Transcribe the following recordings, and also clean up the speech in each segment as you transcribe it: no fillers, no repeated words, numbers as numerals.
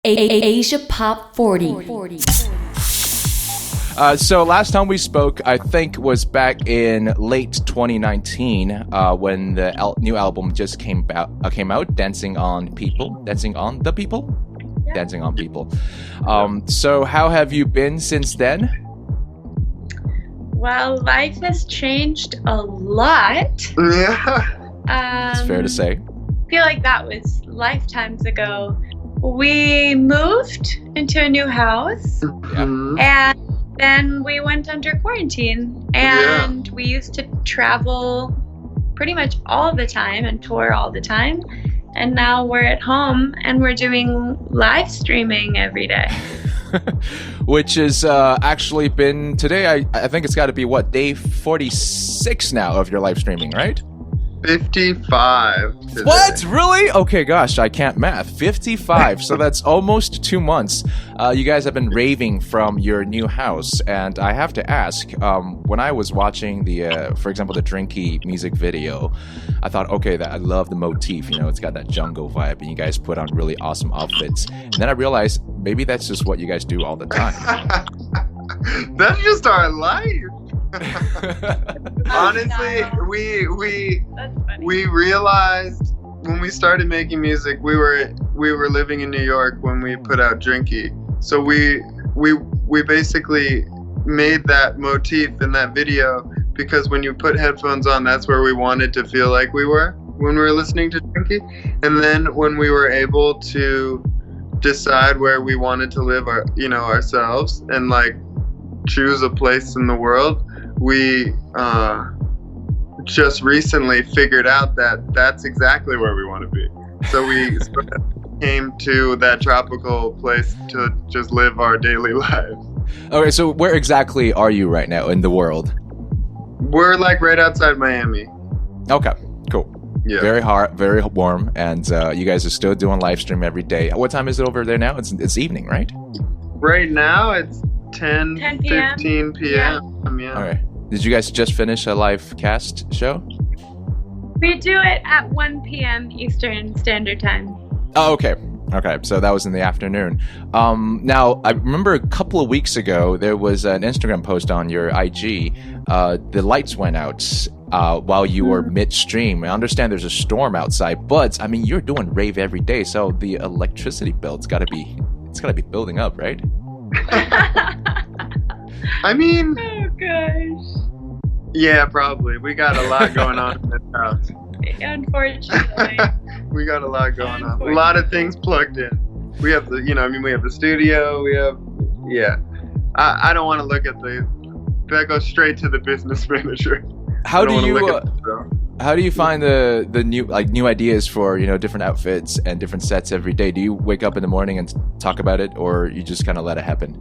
Asia Pop 40. So last time we spoke, I think, was back in late 2019 when the new album just came out, Dancing on the People. Yeah. Dancing on People. So how have you been since then? Well, life has changed a lot. Yeah. It's fair to say. I feel like that was lifetimes ago. We moved into a new house, Mhm. and then we went under quarantine, and we used to travel pretty much all the time and tour all the time. And now we're at home and we're doing live streaming every day. Which has actually been today. I think it's got to be day 46 now of your live streaming, right? 55 today. What? Really? Okay, gosh, I can't math. 55. So that's almost 2 months. You guys have been raving from your new house, and I have to ask. When I was watching for example, the Drinky music video, I thought, okay, that I love the motif. You know, it's got that jungle vibe, and you guys put on really awesome outfits. And then I realized maybe that's just what you guys do all the time. That's just our life. Honestly, No. That's funny. we realized when we started making music, we were living in New York when we put out Drinky. So we basically made that motif in that video because when you put headphones on, that's where we wanted to feel like we were when we were listening to Drinky. And then when we were able to decide where we wanted to live ourselves and like choose a place in the world, we just recently figured out that that's exactly where we want to be. So we came to that tropical place to just live our daily lives. Okay, so where exactly are you right now in the world? We're like right outside Miami. Okay, cool. Yeah. Very hot, very warm, and you guys are still doing live stream every day. What time is it over there now? It's evening, right? Right now it's 10 p.m. 15 p.m. Yeah. All right. Did you guys just finish a live cast show? We do it at 1 p.m. Eastern Standard Time. Oh, okay. Okay, so that was in the afternoon. Now, I remember a couple of weeks ago, there was an Instagram post on your IG. The lights went out while you were midstream. I understand there's a storm outside, but, I mean, you're doing rave every day, so the electricity bill, it's gotta be building up, right? I mean, Oh gosh. yeah, probably. We got a lot going on in this house. Unfortunately. We got a lot going on. A lot of things plugged in. We have we have the studio. I don't want to look at that goes straight to the business manager. How do you How How do you find the new ideas for different outfits and different sets every day? Do you wake up in the morning and talk about it, or you just kind of let it happen?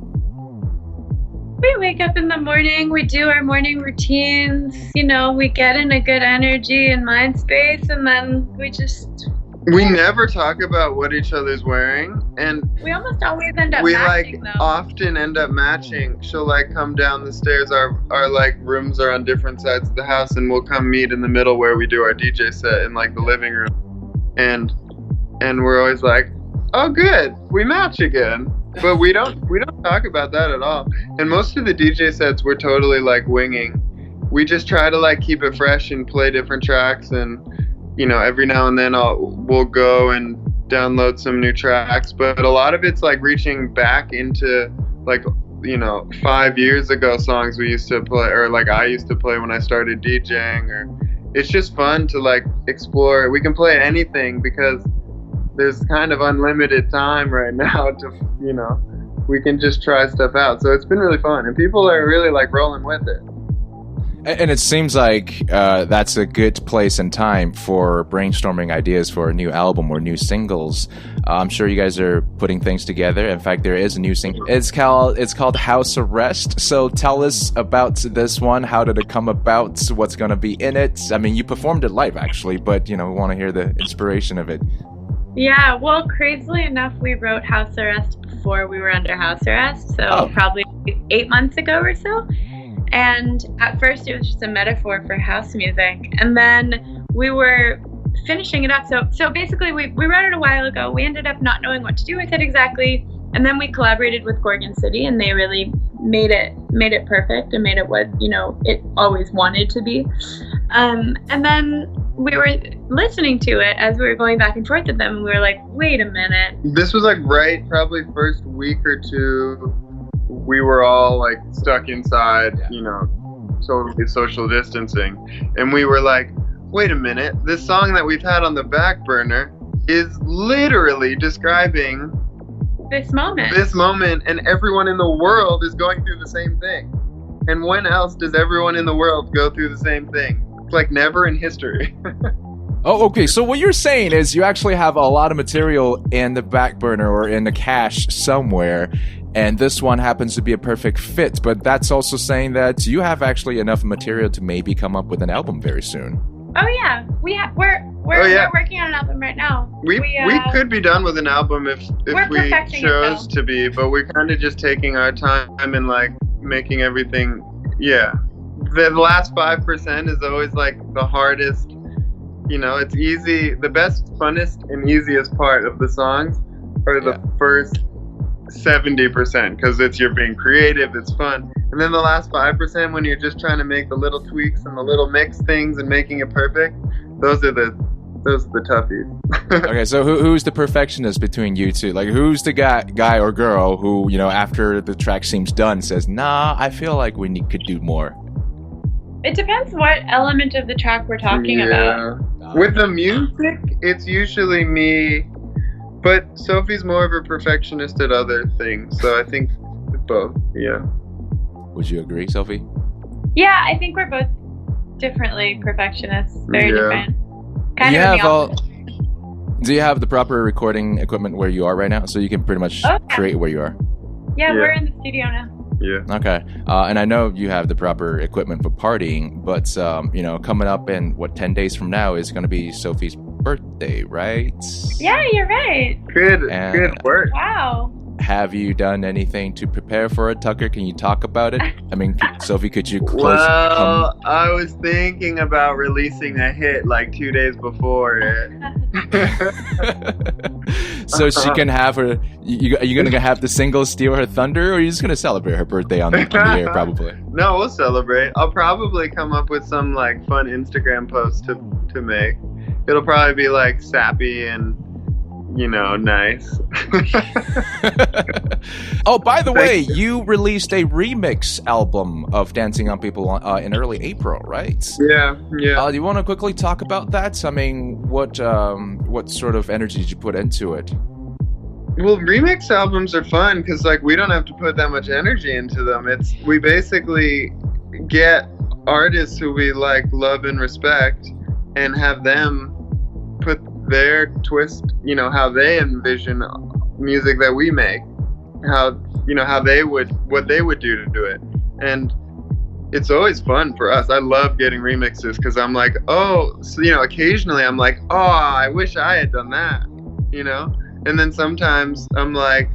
We wake up in the morning, we do our morning routines, we get in a good energy and mind space, and then We never talk about what each other's wearing, and we almost always end up we matching though. often end up matching. She'll come down the stairs. Our rooms are on different sides of the house, and we'll come meet in the middle where we do our DJ set in the living room, and we're always like, oh good, we match again. But we don't talk about that at all. And most of the DJ sets we're totally winging. We just try to keep it fresh and play different tracks, and every now and then we'll go and download some new tracks. But a lot of it's reaching back into 5 years ago songs we used to play, or I used to play when I started DJing. Or it's just fun to explore. We can play anything because there's kind of unlimited time right now to we can just try stuff out. So it's been really fun, and people are really rolling with it. And it seems like that's a good place and time for brainstorming ideas for a new album or new singles. I'm sure you guys are putting things together. In fact, there is a new single. It's called House Arrest. So tell us about this one. How did it come about? What's going to be in it? I mean, you performed it live actually, but we want to hear the inspiration of it. Yeah, well, crazily enough, we wrote House Arrest before we were under house arrest, so probably 8 months ago or so. And at first it was just a metaphor for house music. And then we were finishing it up. So basically, we wrote it a while ago. We ended up not knowing what to do with it exactly, and then we collaborated with Gorgon City, and they really made it perfect and made it what it always wanted to be. And then we were listening to it as we were going back and forth with them, and we were like, wait a minute. This was like probably first week or two. We were all like stuck inside, totally social distancing, and we were like, wait a minute, this song that we've had on the back burner is literally describing this moment, and everyone in the world is going through the same thing. And when else does everyone in the world go through the same thing? It's like never in history. Oh, okay. So what you're saying is you actually have a lot of material in the back burner or in the cache somewhere, and this one happens to be a perfect fit. But that's also saying that you have actually enough material to maybe come up with an album very soon. Oh yeah, we're working on an album right now. We could be done with an album if we chose to be, but we're kind of just taking our time and like making everything. Yeah, the last 5% is always like the hardest. It's easy. The best, funnest, and easiest part of the songs are the first 70% because you're being creative, it's fun, and then the last 5% when you're just trying to make the little tweaks and the little mix things and making it perfect. Those are the toughies. Okay, so who's the perfectionist between you two? Like, who's the guy or girl who after the track seems done says, "Nah, I feel like we could do more"? It depends what element of the track we're talking about. With the music, it's usually me. But Sophie's more of a perfectionist at other things, so I think both, yeah. Would you agree, Sophie? Yeah, I think we're both differently perfectionists. Very different. Kind of the opposite. Do you have the proper recording equipment where you are right now, so you can pretty much create where you are? Yeah, we're in the studio now. Yeah. Okay. And I know you have the proper equipment for partying, but coming up in 10 days from now is going to be Sophie's birthday, right? Yeah, you're right. Good work. Wow. Have you done anything to prepare for it, Tucker? Can you talk about it? I mean, Sophie, could you close? Well, I was thinking about releasing a hit like 2 days before it. So she can have her. Are you gonna have the single steal her thunder, or are you just gonna celebrate her birthday on the air? Probably. No, we'll celebrate. I'll probably come up with some like fun Instagram posts to make. It'll probably be like sappy and nice. Oh, by the way, you released a remix album of Dancing on People in early April, right? Yeah. Do you want to quickly talk about that? I mean, what sort of energy did you put into it? Well, remix albums are fun because like we don't have to put that much energy into them. We basically get artists who we like, love, and respect, and have them put their twist, how they envision music that we make, what they would do to do it. And it's always fun for us. I love getting remixes because I'm like, occasionally I'm like, I wish I had done that, and then sometimes I'm like,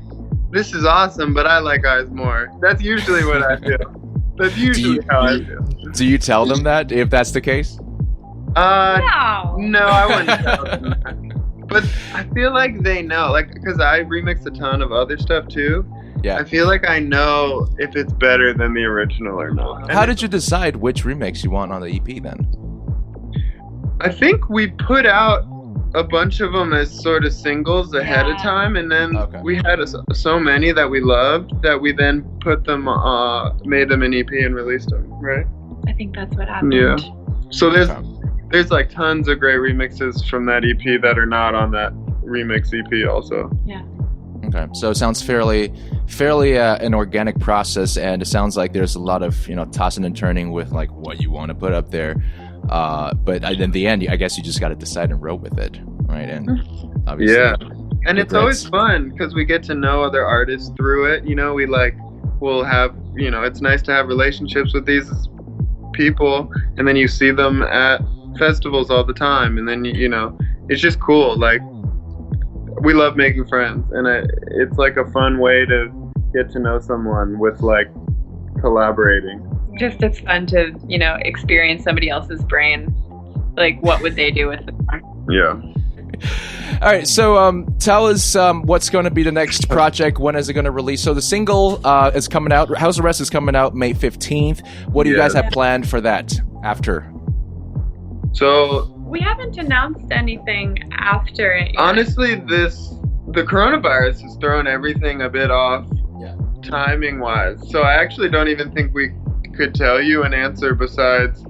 this is awesome, but I like ours more. That's usually what I feel. That's usually how I feel. Do you tell them that if that's the case? No, I wouldn't tell them that. But I feel like they know, like, because I remix a ton of other stuff too. Yeah. I feel like I know if it's better than the original or not. How did you decide which remix you want on the EP then? I think we put out a bunch of them as sort of singles ahead of time, and then we had so many that we loved that we then put them, made them an EP and released them, right? I think that's what happened. Yeah. So there's like tons of great remixes from that EP that are not on that remix EP also. Yeah. Okay, so it sounds fairly an organic process, and it sounds like there's a lot of tossing and turning with like what you want to put up there. But in the end, I guess you just got to decide and roll with it, right? And obviously, and it's always fun because we get to know other artists through it. We'll have it's nice to have relationships with these people, and then you see them at festivals all the time, and then it's just cool. Like, we love making friends, and it's like a fun way to get to know someone with like collaborating. Just it's fun to experience somebody else's brain. Like, what would they do with it? Yeah. All right, so tell us what's going to be the next project. When is it going to release? So the single is coming out. House Arrest is coming out May 15th. What do you guys have planned for that after? So we haven't announced anything after it yet. Honestly, the coronavirus has thrown everything a bit off timing wise. So I actually don't even think we could tell you an answer besides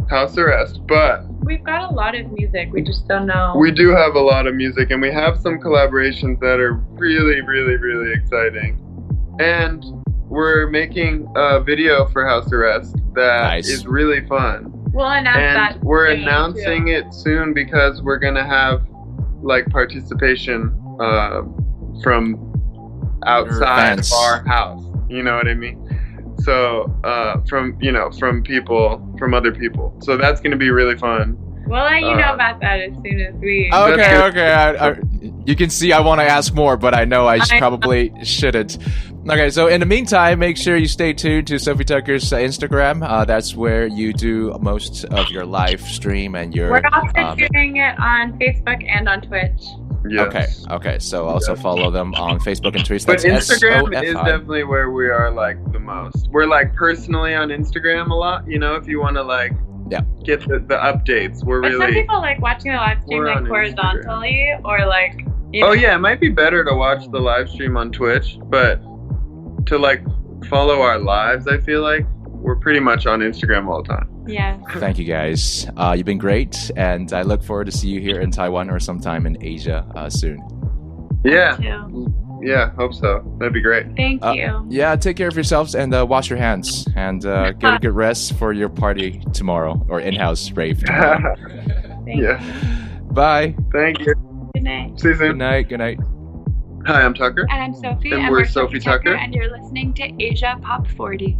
House Arrest. But we've got a lot of music. We just don't know. We do have a lot of music, and we have some collaborations that are really, really, really exciting. And we're making a video for House Arrest that is really fun. We'll announce that. And we're announcing it soon because we're gonna have like participation from outside of our house. You know what I mean? So from people, from other people. So that's gonna be really fun. We'll let you know about that as soon as we. Okay. You can see I want to ask more, but I know I probably shouldn't. Okay, so in the meantime, make sure you stay tuned to Sofi Tucker's Instagram. That's where you do most of your live stream and your. We're also doing it on Facebook and on Twitch. Yes. Okay. So also follow them on Facebook and Twitch. But That's Instagram SOFI. is definitely where we are like the most. We're like personally on Instagram a lot. You know, if you want to like. Get the updates. But some people like watching the live stream like horizontally or like. Oh yeah, it might be better to watch the live stream on Twitch, but to like follow our lives, I feel like we're pretty much on Instagram all the time. Yeah. Thank you guys. You've been great, and I look forward to see you here in Taiwan or sometime in Asia soon. Yeah. Yeah, hope so. That'd be great. Thank you. Yeah, take care of yourselves and wash your hands and get a good rest for your party tomorrow or in-house rave tomorrow. Bye. Thank you. Good night. See you soon. Good night. Hi, I'm Tucker. And I'm Sofi. And we're Sofi Tucker. And you're listening to Asia Pop 40.